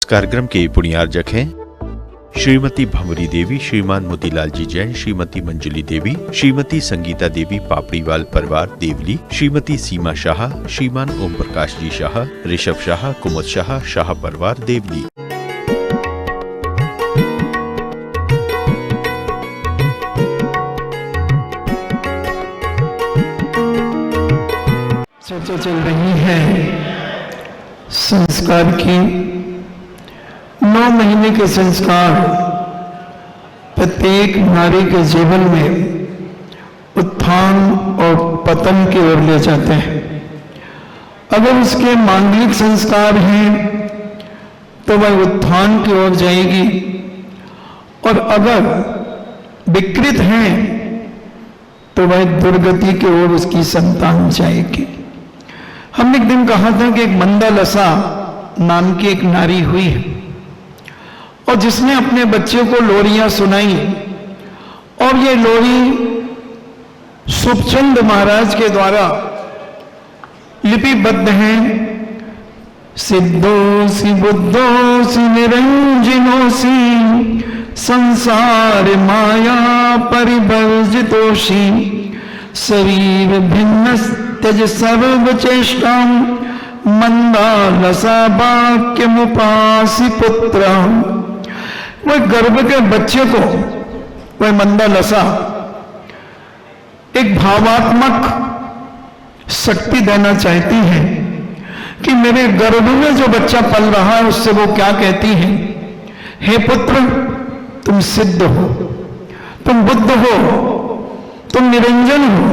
कार्यक्रम के पुण्यार्जक हैं श्रीमती भंवरी देवी, श्रीमान मोतीलाल जी जैन, श्रीमती मंजुली देवी, श्रीमती संगीता देवी पापड़ीवाल परिवार देवली, श्रीमती सीमा शाह, श्रीमान ओम प्रकाश जी शाह, ऋषभ शाह, कुमुद शाह, शाह परिवार देवली। चर्चा चल रही है संस्कार की। 9 महीने के संस्कार प्रत्येक नारी के जीवन में उत्थान और पतन की ओर ले जाते हैं। अगर उसके मांगलिक संस्कार हैं तो वह उत्थान की ओर जाएगी, और अगर विकृत हैं तो वह दुर्गति की ओर उसकी संतान जाएगी। हमने एक दिन कहा था कि एक मंदालसा नाम की एक नारी हुई है, और जिसने अपने बच्चे को लोरियां सुनाई, और ये लोरी सुखचंद महाराज के द्वारा लिपिबद्ध है। सिद्धोसी बुद्धोसी निरंजनोसी संसार माया परिवर्जितोषि शरीर भिन्न त्यज सर्व चेष्टा मंदालसा वाक्य मुपासी पुत्र। वह गर्भ के बच्चे को वह मंदालसा एक भावात्मक शक्ति देना चाहती है कि मेरे गर्भ में जो बच्चा पल रहा है उससे वो क्या कहती है, हे पुत्र तुम सिद्ध हो, तुम बुद्ध हो, तुम निरंजन हो,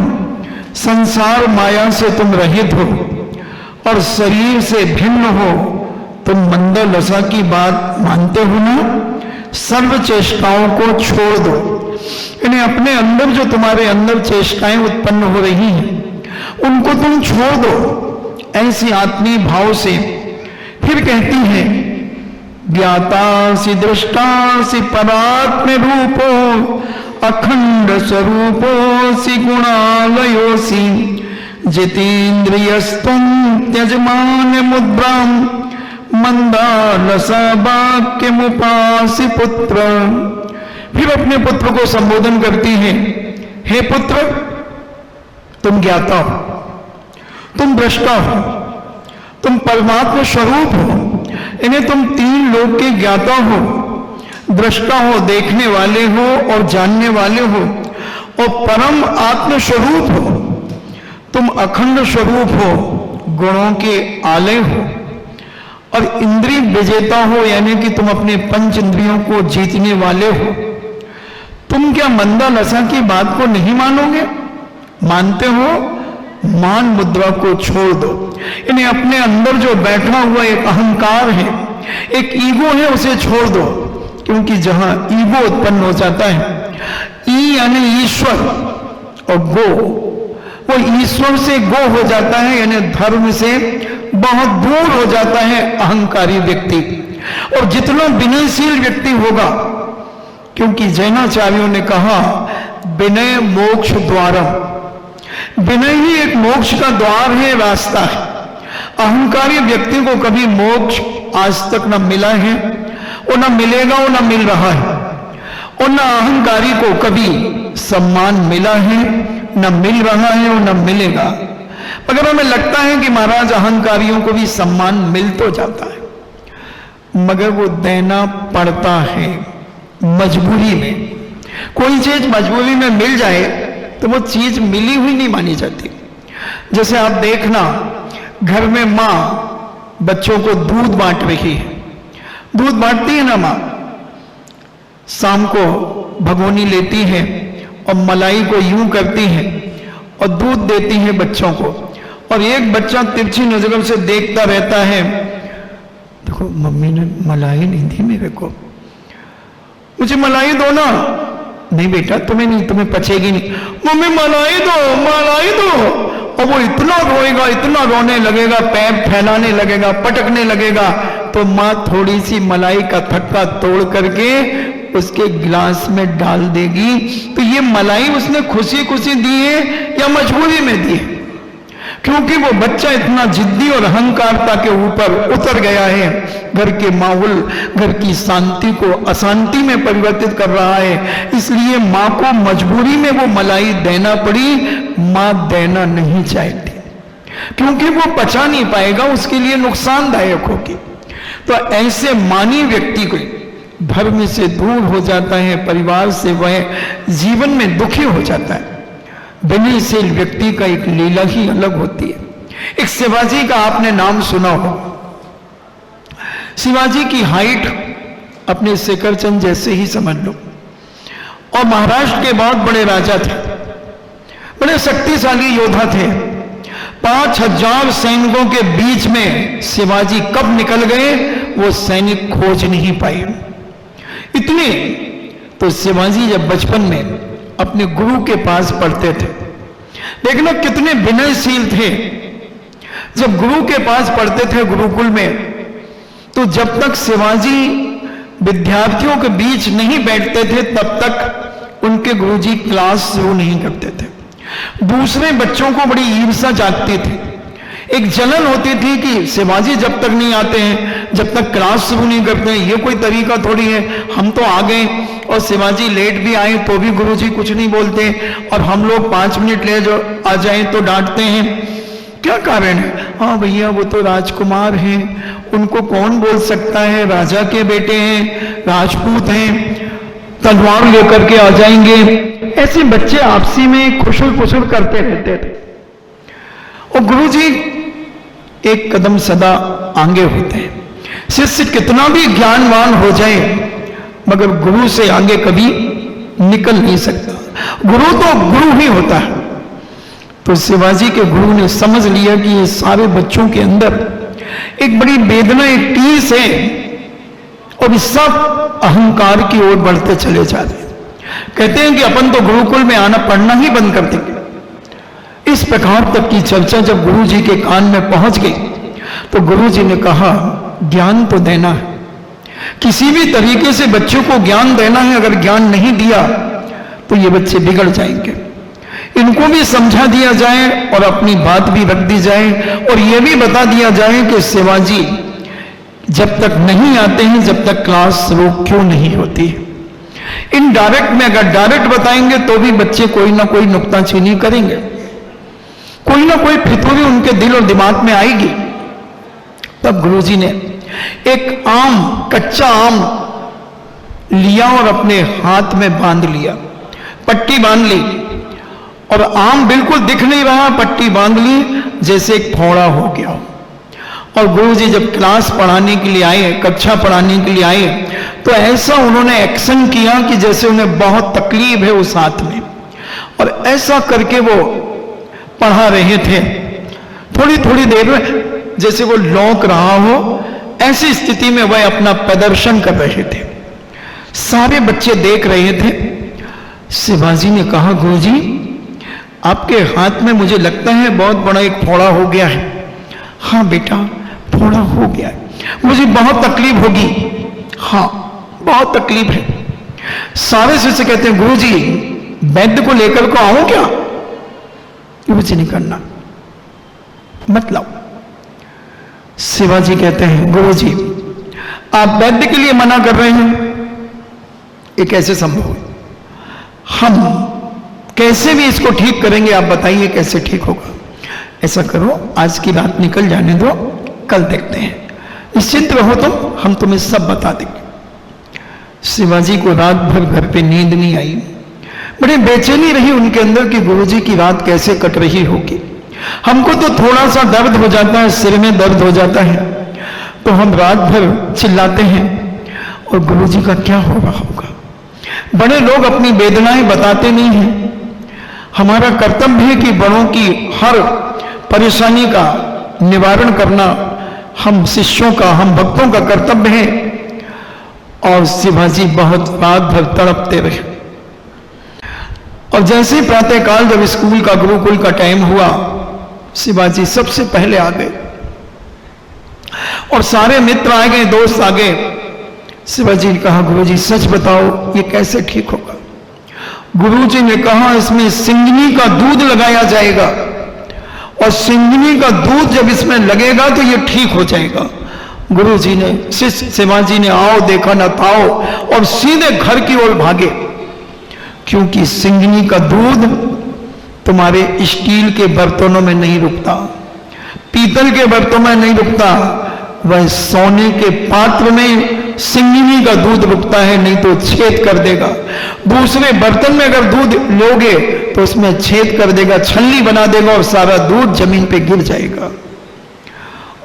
संसार माया से तुम रहित हो, और शरीर से भिन्न हो। तुम मंदालसा की बात मानते हो ना? सर्व चेष्टाओं को छोड़ दो। इन्हें अपने अंदर जो तुम्हारे अंदर चेष्टाएं उत्पन्न हो रही हैं उनको तुम छोड़ दो, ऐसी आत्मीय भाव से। फिर कहती है, ज्ञातासि दृष्टासि परात्म रूपो अखंड स्वरूपोसि गुणालयोसि जितेन्द्रियस्तुम त्यजमान मुद्राम मंदालसा वाक्य मुपासि पुत्र। फिर अपने पुत्र को संबोधन करती है, हे पुत्र तुम ज्ञाता हो, तुम दृष्टा हो, तुम परमात्मा स्वरूप हो। इन्हें तुम 3 लोक के ज्ञाता हो, दृष्टा हो, देखने वाले हो और जानने वाले हो, और परम आत्म स्वरूप हो। तुम अखंड स्वरूप हो, गुणों के आलय हो, और इंद्रिय विजेता हो, यानी कि तुम अपने 5 इंद्रियों को जीतने वाले हो। तुम क्या मंदालसा की बात को नहीं मानोगे? मानते हो? मान मुद्रा को छोड़ दो। इन्हें अपने अंदर जो बैठा हुआ एक अहंकार है, एक ईगो है, उसे छोड़ दो। क्योंकि जहां ईगो उत्पन्न हो जाता है, ई यानी ईश्वर, और गो, वो ईश्वर से गो हो जाता है, यानी धर्म से बहुत दूर हो जाता है अहंकारी व्यक्ति। और जितना विनयशील व्यक्ति होगा, क्योंकि जैनाचार्यों ने कहा विनय मोक्ष द्वारम, विनय ही एक मोक्ष का द्वार है, रास्ता है। अहंकारी व्यक्ति को कभी मोक्ष आज तक न मिला है, और न मिलेगा, और न मिल रहा है। और न अहंकारी को कभी सम्मान मिला है, न मिल रहा है, और न मिलेगा। मगर हमें लगता है कि महाराज अहंकारियों को भी सम्मान मिल तो जाता है, मगर वो देना पड़ता है मजबूरी में। कोई चीज मजबूरी में मिल जाए तो वो चीज मिली हुई नहीं मानी जाती। जैसे आप देखना, घर में माँ बच्चों को दूध बांट रही है, दूध बांटती है ना माँ, शाम को भगोनी लेती है और मलाई को यूं करती है और दूध देती है बच्चों को, और एक बच्चा तिरछी नजरों से देखता रहता है, देखो मम्मी ने मलाई नहीं दी मेरे को, मुझे मलाई दो ना। नहीं बेटा तुम्हें नहीं, तुम्हें पचेगी नहीं। मम्मी मलाई दो, मलाई दो। और वो इतना रोएगा, इतना रोने लगेगा, पैर फैलाने लगेगा, पटकने लगेगा, तो माँ थोड़ी सी मलाई का थक्का तोड़ करके उसके गिलास में डाल देगी। तो ये मलाई उसने खुशी खुशी दी है या मजबूरी में दी है? क्योंकि वो बच्चा इतना जिद्दी और अहंकारता के ऊपर उतर गया है, घर के माहौल, घर की शांति को अशांति में परिवर्तित कर रहा है। इसलिए मां को मजबूरी में वो मलाई देना पड़ी। मां देना नहीं चाहती क्योंकि वो पचा नहीं पाएगा, उसके लिए नुकसानदायक होगी। तो ऐसे मानी व्यक्ति को धर्म से दूर हो जाता है, परिवार से वह जीवन में दुखी हो जाता है। विनयशील व्यक्ति का एक लीला ही अलग होती है। एक शिवाजी का आपने नाम सुना हो। शिवाजी की हाइट अपने शेखरचंद जैसे ही समझ लो, और महाराष्ट्र के बहुत बड़े राजा थे, बड़े शक्तिशाली योद्धा थे। 5000 सैनिकों के बीच में शिवाजी कब निकल गए वो सैनिक खोज नहीं पाए। इतने तो शिवाजी जब बचपन में अपने गुरु के पास पढ़ते थे, देखना कितने विनयशील थे। जब गुरु के पास पढ़ते थे गुरुकुल में, तो जब तक शिवाजी विद्यार्थियों के बीच नहीं बैठते थे तब तक उनके गुरुजी क्लास शुरू नहीं करते थे। दूसरे बच्चों को बड़ी ईर्ष्या जागती थी, एक जलन होती थी कि शिवाजी जब तक नहीं आते हैं, जब तक क्लास शुरू नहीं करते हैं, ये कोई तरीका थोड़ी है। हम तो आ गए और शिवाजी लेट भी आए तो भी गुरुजी कुछ नहीं बोलते, और हम लोग 5 मिनट ले जो आ जाए तो डांटते हैं। क्या कारण है? हाँ भैया वो तो राजकुमार हैं, उनको कौन बोल सकता है, राजा के बेटे हैं, राजपूत हैं, तलवार लेकर के आ जाएंगे। ऐसे बच्चे आपसी में खुशुल खुशुल करते रहते थे। और गुरुजी एक कदम सदा आगे होते हैं। शिष्य कितना भी ज्ञानवान हो जाए मगर गुरु से आगे कभी निकल नहीं सकता। गुरु तो गुरु ही होता है। तो शिवाजी के गुरु ने समझ लिया कि ये सारे बच्चों के अंदर एक बड़ी वेदना, एक टीस है, और इस सब अहंकार की ओर बढ़ते चले जा रहे हैं। कहते हैं कि अपन तो गुरुकुल में आना पढ़ना ही बंद कर देंगे। इस प्रकार तक की चर्चा जब गुरुजी के कान में पहुंच गई तो गुरुजी ने कहा ज्ञान तो देना है, किसी भी तरीके से बच्चों को ज्ञान देना है। अगर ज्ञान नहीं दिया तो ये बच्चे बिगड़ जाएंगे। इनको भी समझा दिया जाए और अपनी बात भी रख दी जाए, और यह भी बता दिया जाए कि शिवाजी जब तक नहीं आते हैं, जब तक क्लास शुरू क्यों नहीं होती। इनडायरेक्ट में अगर डायरेक्ट बताएंगे तो भी बच्चे कोई ना कोई नुक्ताचीनी करेंगे, कोई ना कोई फितूरी उनके दिल और दिमाग में आएगी। तब गुरुजी ने एक आम, कच्चा आम लिया और अपने हाथ में बांध लिया, पट्टी बांध ली, और आम बिल्कुल दिख नहीं रहा, पट्टी बांध ली जैसे एक फोड़ा हो गया। और गुरुजी जब क्लास पढ़ाने के लिए आए, कक्षा पढ़ाने के लिए आए, तो ऐसा उन्होंने एक्शन किया कि जैसे उन्हें बहुत तकलीफ है उस हाथ में, और ऐसा करके वो पढ़ा रहे थे। थोड़ी थोड़ी देर में जैसे वो लौक रहा हो, ऐसी स्थिति में वह अपना प्रदर्शन कर रहे थे। सारे बच्चे देख रहे थे। शिवाजी ने कहा गुरुजी आपके हाथ में मुझे लगता है बहुत बड़ा एक फोड़ा हो गया है। हाँ बेटा फोड़ा हो गया है, मुझे बहुत तकलीफ होगी। हाँ बहुत तकलीफ है। सारे शिष्य कहते हैं गुरुजी वैद्य को लेकर को आऊं क्या? कुछ नहीं करना, मत लाओ। शिवाजी कहते हैं गुरुजी आप वैद्य के लिए मना कर रहे हैं, ये कैसे संभव है? हम कैसे भी इसको ठीक करेंगे, आप बताइए कैसे ठीक होगा? ऐसा करो आज की रात निकल जाने दो, कल देखते हैं, निश्चिंत रहो तुम, हम तुम्हें सब बता देंगे। शिवाजी को रात भर घर पे नींद नहीं आई, बड़ी बेचैनी रही उनके अंदर कि गुरुजी की रात कैसे कट रही होगी। हमको तो थोड़ा सा दर्द हो जाता है, सिर में दर्द हो जाता है, तो हम रात भर चिल्लाते हैं, और गुरुजी का क्या हो रहा होगा? बड़े लोग अपनी वेदनाएं बताते नहीं हैं। हमारा कर्तव्य है कि बड़ों की हर परेशानी का निवारण करना हम शिष्यों का, हम भक्तों का कर्तव्य है। और शिवाजी बहुत रात भर तड़पते रहे। और जैसे ही प्रातःकाल जब स्कूल का, गुरुकुल का टाइम हुआ, शिवाजी सबसे पहले आ गए और सारे मित्र आ गए, दोस्त आ गए। शिवाजी ने कहा गुरुजी सच बताओ ये कैसे ठीक होगा? गुरुजी ने कहा इसमें सिंगनी का दूध लगाया जाएगा और सिंघनी का दूध जब इसमें लगेगा तो ये ठीक हो जाएगा। गुरु जी ने, शिष्य शिवाजी ने आओ देखा न ताओ और सीधे घर की ओर भागे, क्योंकि सिंघनी का दूध तुम्हारे स्टील के बर्तनों में नहीं रुकता, पीतल के बर्तनों में नहीं रुकता, वह सोने के पात्र में सिंघनी का दूध रुकता है, नहीं तो छेद कर देगा। दूसरे बर्तन में अगर दूध लोगे तो उसमें छेद कर देगा, छलनी बना देगा और सारा दूध जमीन पे गिर जाएगा।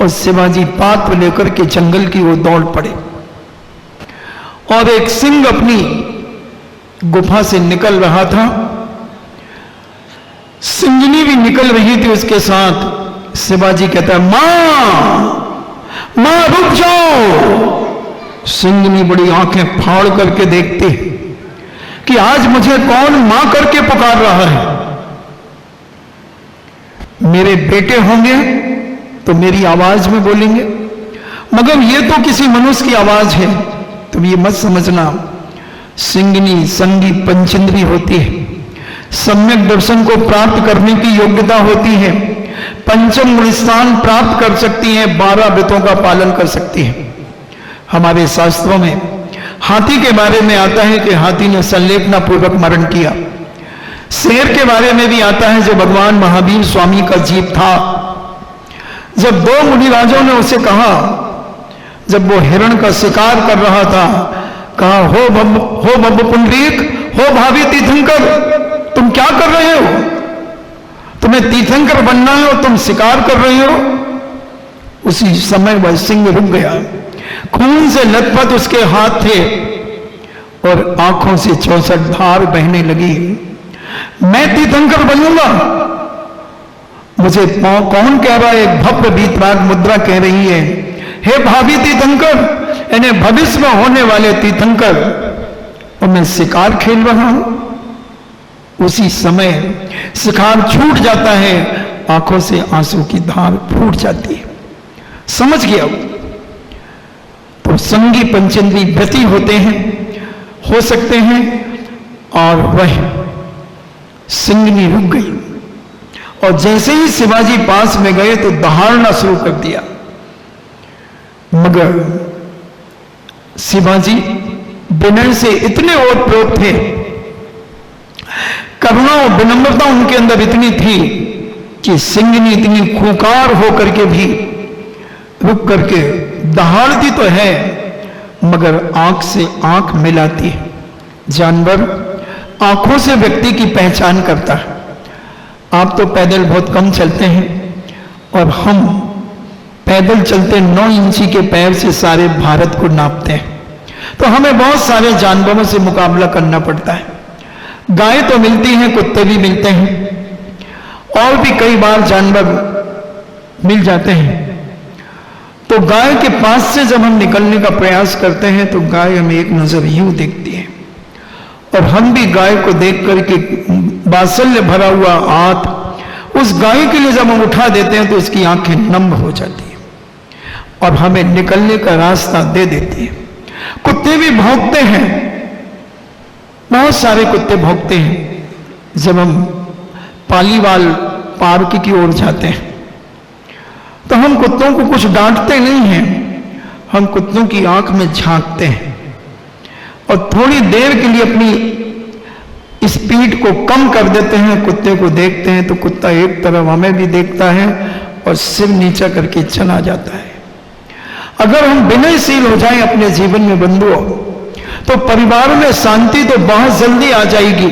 और शिवाजी पात्र लेकर के जंगल की ओर दौड़ पड़े और एक सिंह अपनी गुफा से निकल रहा था, सिंघनी भी निकल रही थी उसके साथ। शिवाजी कहता है, मां रुक जाओ। सिंघनी बड़ी आंखें फाड़ करके देखती कि आज मुझे कौन मां करके पुकार रहा है। मेरे बेटे होंगे तो मेरी आवाज में बोलेंगे, मगर ये तो किसी मनुष्य की आवाज है। तुम ये मत समझना, सिंघनी संगी पंचेंद्री होती है, सम्यक दर्शन को प्राप्त करने की योग्यता होती है, पंचम गुण स्थान प्राप्त कर सकती है, 12 व्रतों का पालन कर सकती है। हमारे शास्त्रों में हाथी के बारे में आता है कि हाथी ने संलेपना पूर्वक मरण किया। शेर के बारे में भी आता है, जो भगवान महावीर स्वामी का जीव था। जब 2 मुनिराजों ने उसे कहा, जब वो हिरण का शिकार कर रहा था, कहा, हो बब्ब पुंडरीक, हो भावी तीर्थंकर, तुम क्या कर रहे हो? तुम्हें तीर्थंकर बनना है और तुम शिकार कर रहे हो। उसी समय वह सिंह रुक गया, खून से लथपथ उसके हाथ थे और आंखों से 64 धार बहने लगी। मैं तीर्थंकर बनूंगा? मुझे कौन कह रहा है? एक भव्य वीतराग मुद्रा कह रही है, हे भावी तीर्थंकर, यानी भविष्य में होने वाले तीर्थंकर, और मैं शिकार खेल रहा हूं। उसी समय शिकार छूट जाता है, आंखों से आंसू की धार फूट जाती है। समझ गया वो। तो संगी पंचेंद्री व्रती होते हैं, हो सकते हैं, और वह सिंघनी रुक गई। और जैसे ही शिवाजी पास में गए तो दहाड़ना शुरू कर दिया, मगर शिवाजी विनय से इतने ओतप्रोत थे, करुणा और विनम्रता उनके अंदर इतनी थी कि सिंघनी इतनी खूंखार होकर के भी रुक करके दहाड़ती तो है, मगर आंख से आंख मिलाती है। जानवर आंखों से व्यक्ति की पहचान करता है। आप तो पैदल बहुत कम चलते हैं और हम पैदल चलते 9 इंची के पैर से सारे भारत को नापते हैं, तो हमें बहुत सारे जानवरों से मुकाबला करना पड़ता है। गाय तो मिलती हैं, कुत्ते भी मिलते हैं, और भी कई बार जानवर मिल जाते हैं। तो गाय के पास से जब हम निकलने का प्रयास करते हैं तो गाय हमें एक नजर यूं देखती है, और हम भी गाय को देख करके वात्सल्य भरा हुआ हाथ उस गाय के लिए जब हम उठा देते हैं तो उसकी आंखें नम हो जाती हैं और हमें निकलने का रास्ता दे देती है। कुत्ते भी भौंकते हैं, बहुत सारे कुत्ते भौंकते हैं। जब हम पालीवाल पार्क की ओर जाते हैं तो हम कुत्तों को कुछ डांटते नहीं हैं, हम कुत्तों की आंख में झांकते हैं और थोड़ी देर के लिए अपनी स्पीड को कम कर देते हैं। कुत्ते को देखते हैं तो कुत्ता एक तरफ हमें भी देखता है और सिर नीचा करके चला जाता है। अगर हम विनयशील हो जाएं अपने जीवन में बंधुओं, तो परिवार में शांति तो बहुत जल्दी आ जाएगी,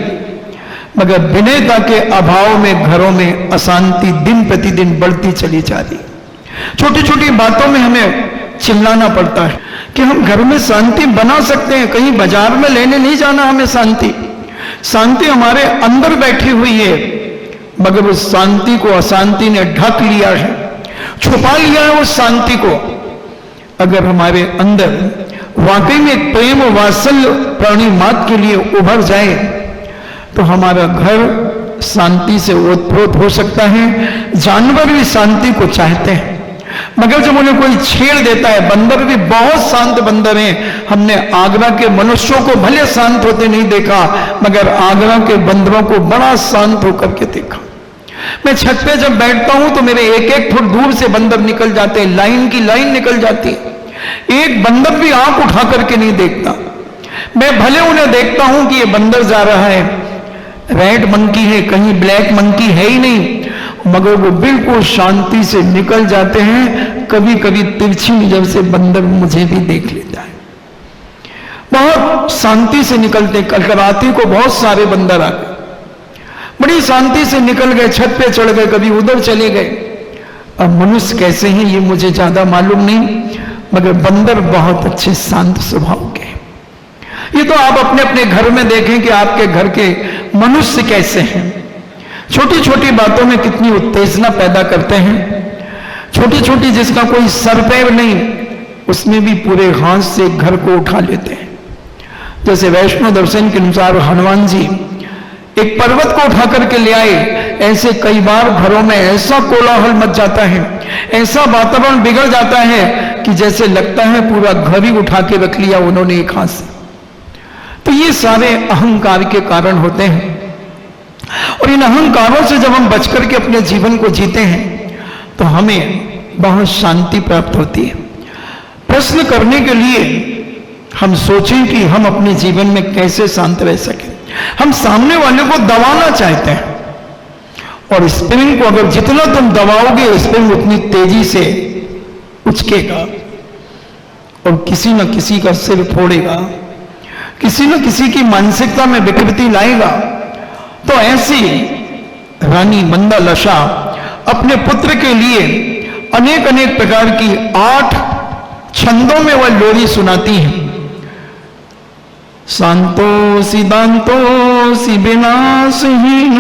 मगर विनयता के अभाव में घरों में अशांति दिन प्रतिदिन बढ़ती चली जा रही। छोटी छोटी बातों में हमें चिल्लाना पड़ता है कि हम घर में शांति बना सकते हैं, कहीं बाजार में लेने नहीं जाना हमें शांति। शांति हमारे अंदर बैठी हुई है, मगर उस शांति को अशांति ने ढक लिया है, छुपा लिया है उस शांति को। अगर हमारे अंदर वाकई में प्रेम और वात्सल्य प्राणी मात्र के लिए उभर जाए तो हमारा घर शांति से ओतप्रोत हो सकता है। जानवर भी शांति को चाहते हैं, मगर जब उन्हें कोई छेड़ देता है, बंदर भी बहुत शांत बंदर हैं। हमने आगरा के मनुष्यों को भले शांत होते नहीं देखा, मगर आगरा के बंदरों को बड़ा शांत होकर के देखा। मैं छत पे जब बैठता हूं तो मेरे एक एक फुट दूर से बंदर निकल जाते हैं, लाइन की लाइन निकल जाती है। एक बंदर भी आंख उठा करके नहीं देखता। मैं भले उन्हें देखता हूं कि ये बंदर जा रहा है, रेड मंकी है, कहीं ब्लैक मंकी है ही नहीं, मगर वो बिल्कुल शांति से निकल जाते हैं। कभी कभी तिरछी नजर से बंदर मुझे भी देख लेता है। बहुत शांति से निकलते, कल राती को बहुत सारे बंदर आ गए, बड़ी शांति से निकल गए, छत पे चढ़ गए, कभी उधर चले गए। अब मनुष्य कैसे हैं ये मुझे ज्यादा मालूम नहीं, मगर बंदर बहुत अच्छे शांत स्वभाव के हैं। ये तो आप अपने अपने घर में देखें कि आपके घर के मनुष्य कैसे हैं। छोटी छोटी बातों में कितनी उत्तेजना पैदा करते हैं। छोटी छोटी जिसका कोई सर पैर नहीं, उसमें भी पूरे हाथ से घर को उठा लेते हैं। जैसे वैष्णो दर्शन के अनुसार हनुमान जी एक पर्वत को उठा करके ले आए, ऐसे कई बार घरों में ऐसा कोलाहल मच जाता है, ऐसा वातावरण बिगड़ जाता है कि जैसे लगता है पूरा घर ही उठा के रख लिया उन्होंने एक हाथ से। तो ये सारे अहंकार के कारण होते हैं, और इन अहंकारों से जब हम बचकर के अपने जीवन को जीते हैं तो हमें बहुत शांति प्राप्त होती है। प्रश्न करने के लिए हम सोचें कि हम अपने जीवन में कैसे शांत रह सकें। हम सामने वाले को दबाना चाहते हैं, और स्प्रिंग को अगर जितना तुम दबाओगे स्प्रिंग उतनी तेजी से उचकेगा और किसी न किसी का सिर फोड़ेगा, किसी न किसी की मानसिकता में विकृति लाएगा। तो ऐसी रानी मंदालसा अपने पुत्र के लिए अनेक अनेक प्रकार की 8 छंदों में वह लोरी सुनाती हैं। शांतोसि दांतोसि विनाशहीन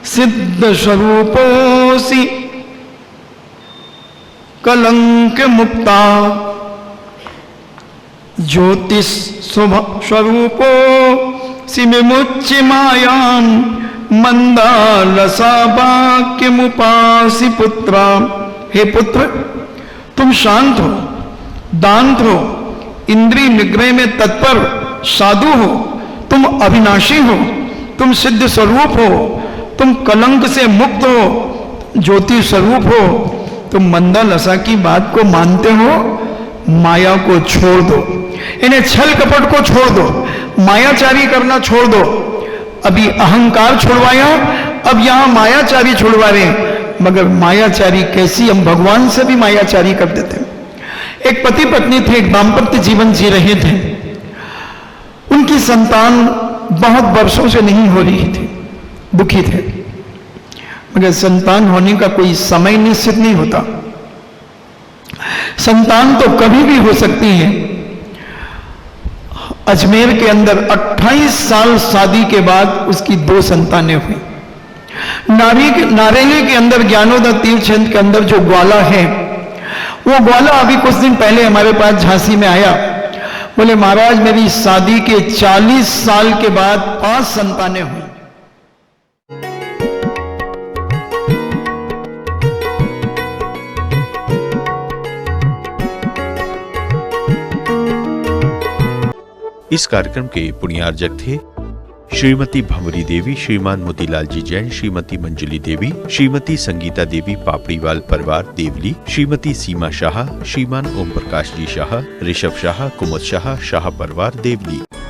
सिद्ध स्वरूपोसि कलंक मुक्ता ज्योतिष स्वरूपो विमुच्य मायां मंदालसा वाक्यमुपासि पुत्रा। हे पुत्र, तुम शांत हो, दांत हो, इंद्रिय निग्रह में तत्पर साधु हो, तुम अविनाशी हो, तुम सिद्ध स्वरूप हो, तुम कलंक से मुक्त हो, ज्योति स्वरूप हो, तुम मंदालसा की बात को मानते हो। माया को छोड़ दो, इन्हें छल कपट को छोड़ दो, मायाचारी करना छोड़ दो। अभी अहंकार छुड़वाया, अब यहां मायाचारी छुड़वा रहे हैं। मगर मायाचारी कैसी, हम भगवान से भी मायाचारी कर देते हैं। एक पति पत्नी थे, एक दाम्पत्य जीवन जी रहे थे। उनकी संतान बहुत वर्षों से नहीं हो रही थी, दुखी थे। मगर संतान होने का कोई समय निश्चित नहीं होता, संतान तो कभी भी हो सकती है। अजमेर के अंदर 28 साल शादी के बाद उसकी 2 संतानें हुई। नारेली के अंदर ज्ञानोदय तीर्थ के अंदर जो ग्वाला है, वो ग्वाला अभी कुछ दिन पहले हमारे पास झांसी में आया। बोले महाराज, मेरी शादी के 40 साल के बाद 5 संतानें हुई। इस कार्यक्रम के पुण्यार्जक थे श्रीमती भंवरी देवी, श्रीमान मोतीलाल जी जैन, श्रीमती मंजुली देवी, श्रीमती संगीता देवी पापड़ीवाल परिवार देवली, श्रीमती सीमा शाह, श्रीमान ओम प्रकाश जी शाह, ऋषभ शाह, कुमुद शाह, शाह परिवार देवली।